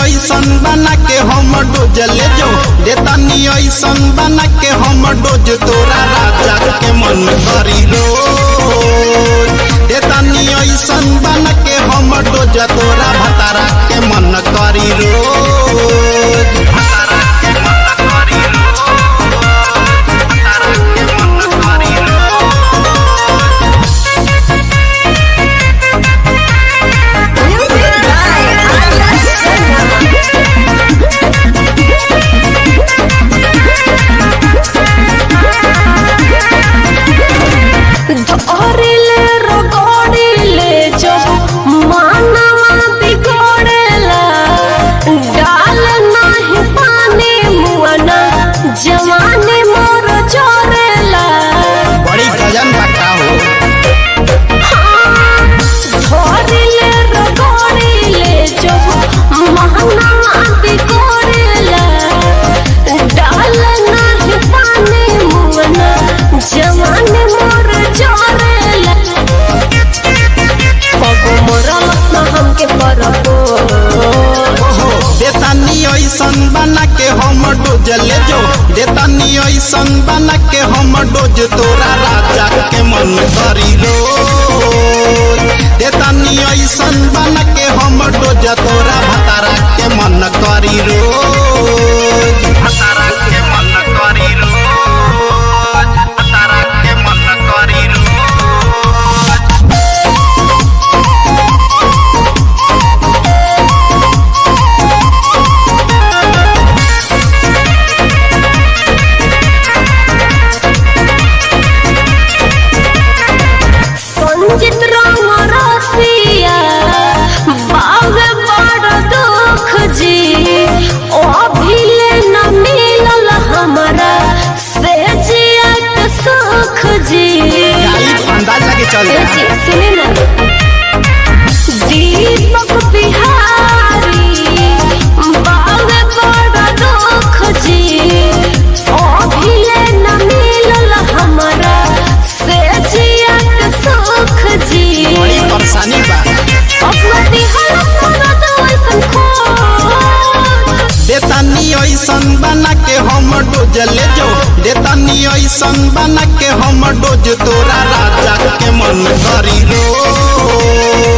ऐसन बना के हम डोज ले जो देतानी ऐसन बना के हम डोज तोरा राजा के मन करी रोज देतानी ऐसन बना के हम डोज तोरा भतारा के मन करी रोज भतारा के मन करी रोज भतारा के मन करी जवानी मोर चोरेला बड़ी गजन बका हो धोरिले रगोरिले जो महना बिगोरेला डाल नहीं पानी मुअना जवानी मोर चोरेला कबो मोरल न हमके परबो देतानी ऐसन बना के हम डोज ले जो देतानी ऐसन बना के हम डोज तोरा राजा के मन करी रोज देतानी ऐसन बना के हम डोज तोरा भतारा के मन करी रोज भतारा के मन करी रोज भतारा के मन करी रोज संजित राम रसिया बाग बड़ दुख जी ओ भिले न मिलल हमरा से जिया के सुख जी अंदाज लगे चल जी सुने ना दीपक बिहारी बाग बड़ दुख जी ओ भिले न मिलल हमरा से जिया के सुख जी बड़ी परेशानी बा अपना दिहल अपना ऐसन खो देतानी ऐसन बना के हम डोज ले जो देतानी ऐसन बना के हम डोज तोरा राजा के मन करी रोज